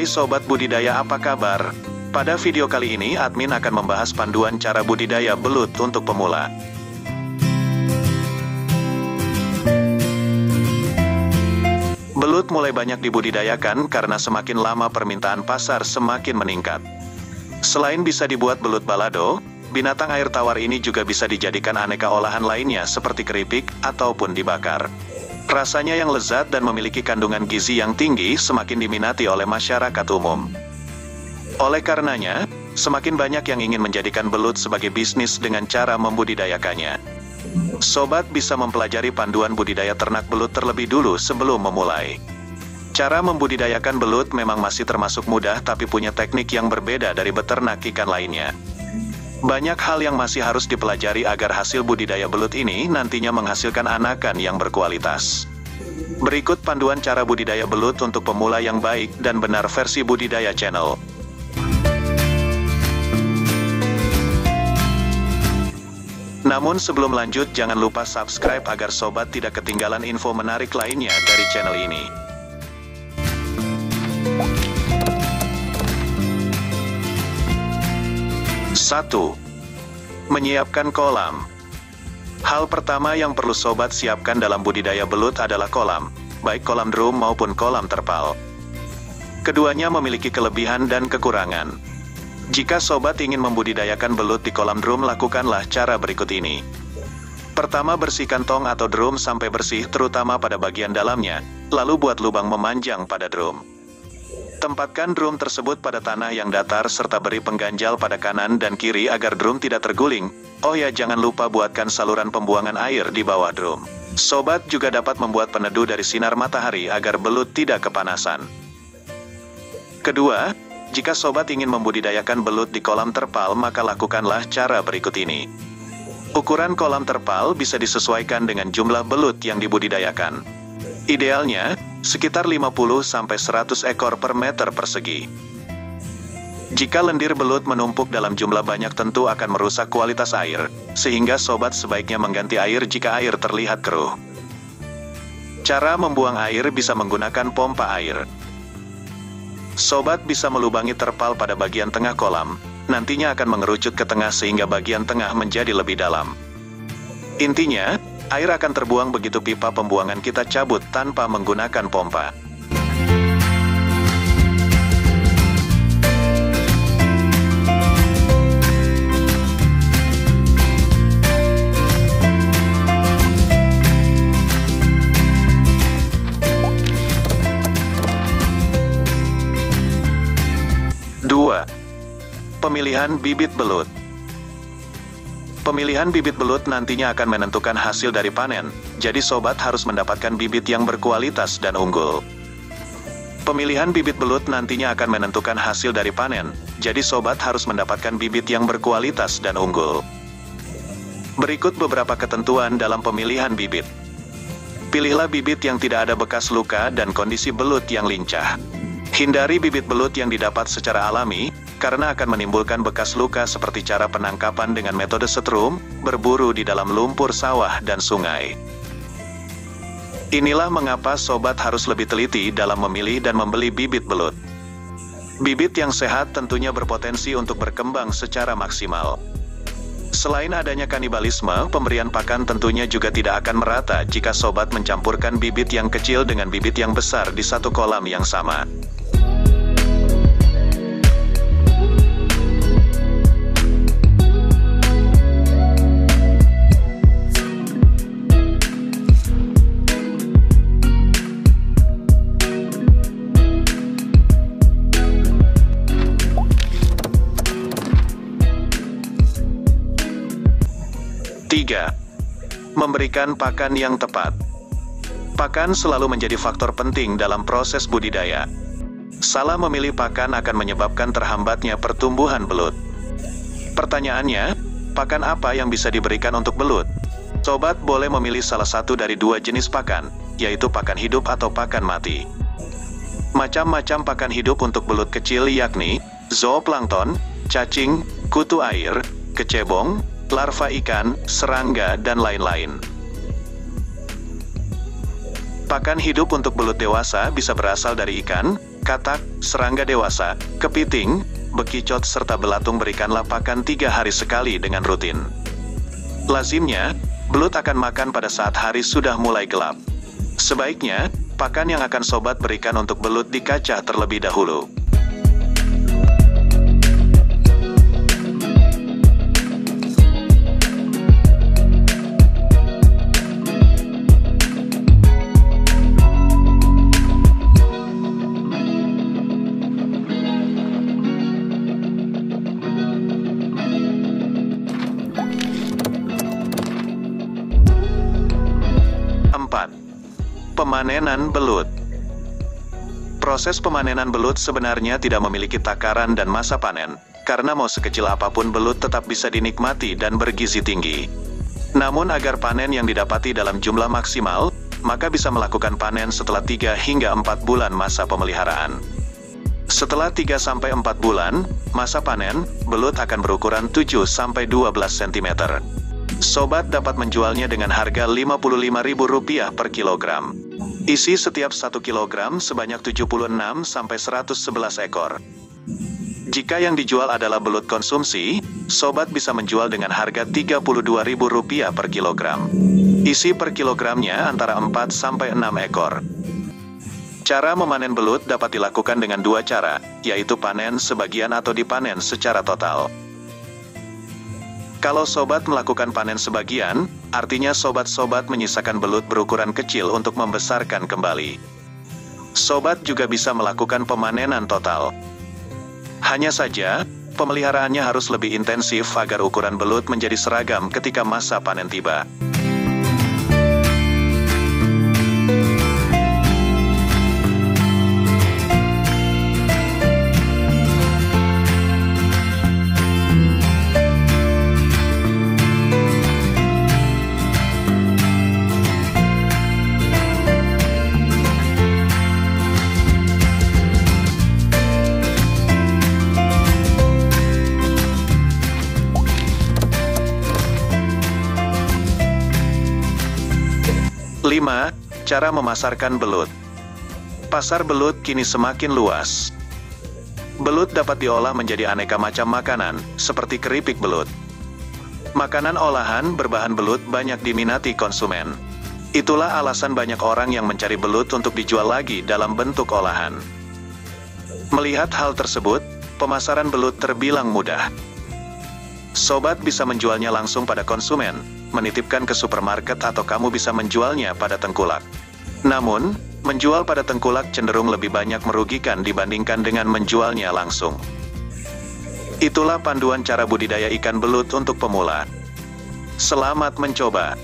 Sobat Budidaya, apa kabar? Pada video kali ini admin akan membahas panduan cara budidaya belut untuk pemula. Belut mulai banyak dibudidayakan karena semakin lama permintaan pasar semakin meningkat. Selain bisa dibuat belut balado, binatang air tawar ini juga bisa dijadikan aneka olahan lainnya seperti keripik ataupun dibakar. Rasanya yang lezat dan memiliki kandungan gizi yang tinggi semakin diminati oleh masyarakat umum. Oleh karenanya, semakin banyak yang ingin menjadikan belut sebagai bisnis dengan cara membudidayakannya. Sobat bisa mempelajari panduan budidaya ternak belut terlebih dulu sebelum memulai. Cara membudidayakan belut memang masih termasuk mudah tapi punya teknik yang berbeda dari beternak ikan lainnya. Banyak hal yang masih harus dipelajari agar hasil budidaya belut ini nantinya menghasilkan anakan yang berkualitas. Berikut panduan cara budidaya belut untuk pemula yang baik dan benar versi Budidaya Channel. Namun sebelum lanjut, jangan lupa subscribe agar sobat tidak ketinggalan info menarik lainnya dari channel ini. Satu. Menyiapkan kolam. Hal pertama yang perlu sobat siapkan dalam budidaya belut adalah kolam, baik kolam drum maupun kolam terpal. Keduanya memiliki kelebihan dan kekurangan. Jika sobat ingin membudidayakan belut di kolam drum, lakukanlah cara berikut ini. Pertama, bersihkan tong atau drum sampai bersih terutama pada bagian dalamnya, lalu buat lubang memanjang pada drum. Tempatkan drum tersebut pada tanah yang datar serta beri pengganjal pada kanan dan kiri agar drum tidak terguling. Oh ya, jangan lupa buatkan saluran pembuangan air di bawah drum. Sobat juga dapat membuat peneduh dari sinar matahari agar belut tidak kepanasan. Kedua, jika sobat ingin membudidayakan belut di kolam terpal, maka lakukanlah cara berikut ini. Ukuran kolam terpal bisa disesuaikan dengan jumlah belut yang dibudidayakan. Idealnya, sekitar 50-100 ekor per meter persegi. Jika lendir belut menumpuk dalam jumlah banyak tentu akan merusak kualitas air, sehingga sobat sebaiknya mengganti air jika air terlihat keruh. Cara membuang air bisa menggunakan pompa air. Sobat bisa melubangi terpal pada bagian tengah kolam, nantinya akan mengerucut ke tengah sehingga bagian tengah menjadi lebih dalam. Intinya, air akan terbuang begitu pipa pembuangan kita cabut tanpa menggunakan pompa. Dua. Pemilihan bibit belut. Pemilihan bibit belut nantinya akan menentukan hasil dari panen, jadi sobat harus mendapatkan bibit yang berkualitas dan unggul. Pemilihan bibit belut nantinya akan menentukan hasil dari panen, jadi sobat harus mendapatkan bibit yang berkualitas dan unggul. Berikut beberapa ketentuan dalam pemilihan bibit. Pilihlah bibit yang tidak ada bekas luka dan kondisi belut yang lincah. Hindari bibit belut yang didapat secara alami, karena akan menimbulkan bekas luka seperti cara penangkapan dengan metode setrum, berburu di dalam lumpur sawah dan sungai. Inilah mengapa sobat harus lebih teliti dalam memilih dan membeli bibit belut. Bibit yang sehat tentunya berpotensi untuk berkembang secara maksimal. Selain adanya kanibalisme, pemberian pakan tentunya juga tidak akan merata jika sobat mencampurkan bibit yang kecil dengan bibit yang besar di satu kolam yang sama. Tiga. Memberikan pakan yang tepat. Pakan selalu menjadi faktor penting dalam proses budidaya. Salah memilih pakan akan menyebabkan terhambatnya pertumbuhan belut. Pertanyaannya, pakan apa yang bisa diberikan untuk belut? Sobat boleh memilih salah satu dari dua jenis pakan, yaitu pakan hidup atau pakan mati. Macam-macam pakan hidup untuk belut kecil yakni zooplankton, cacing, kutu air, kecebong, larva ikan, serangga, dan lain-lain. Pakan hidup untuk belut dewasa bisa berasal dari ikan, katak, serangga dewasa, kepiting, bekicot serta belatung berikanlah pakan 3 hari sekali dengan rutin. Lazimnya, belut akan makan pada saat hari sudah mulai gelap. Sebaiknya, pakan yang akan sobat berikan untuk belut dikacah terlebih dahulu. Pemanenan belut. Proses pemanenan belut sebenarnya tidak memiliki takaran dan masa panen, karena mau sekecil apapun belut tetap bisa dinikmati dan bergizi tinggi. Namun agar panen yang didapati dalam jumlah maksimal, maka bisa melakukan panen setelah 3 hingga 4 bulan masa pemeliharaan. Setelah 3-4 bulan, masa panen, belut akan berukuran 7-12 cm. Sobat dapat menjualnya dengan harga Rp55.000 per kilogram. Isi setiap 1 kilogram sebanyak 76-111 ekor. Jika yang dijual adalah belut konsumsi, sobat bisa menjual dengan harga Rp32.000 per kilogram. Isi per kilogramnya antara 4-6 ekor. Cara memanen belut dapat dilakukan dengan 2 cara, yaitu panen sebagian atau dipanen secara total. Kalau sobat melakukan panen sebagian, artinya sobat-sobat menyisakan belut berukuran kecil untuk membesarkan kembali. Sobat juga bisa melakukan pemanenan total. Hanya saja, pemeliharaannya harus lebih intensif agar ukuran belut menjadi seragam ketika masa panen tiba. Cara memasarkan belut. Pasar belut kini semakin luas. Belut dapat diolah menjadi aneka macam makanan, seperti keripik belut. Makanan olahan berbahan belut banyak diminati konsumen. Itulah alasan banyak orang yang mencari belut untuk dijual lagi dalam bentuk olahan. Melihat hal tersebut, pemasaran belut terbilang mudah. Sobat bisa menjualnya langsung pada konsumen, menitipkan ke supermarket atau kamu bisa menjualnya pada tengkulak. Namun, menjual pada tengkulak cenderung lebih banyak merugikan dibandingkan dengan menjualnya langsung. Itulah panduan cara budidaya ikan belut untuk pemula. Selamat mencoba!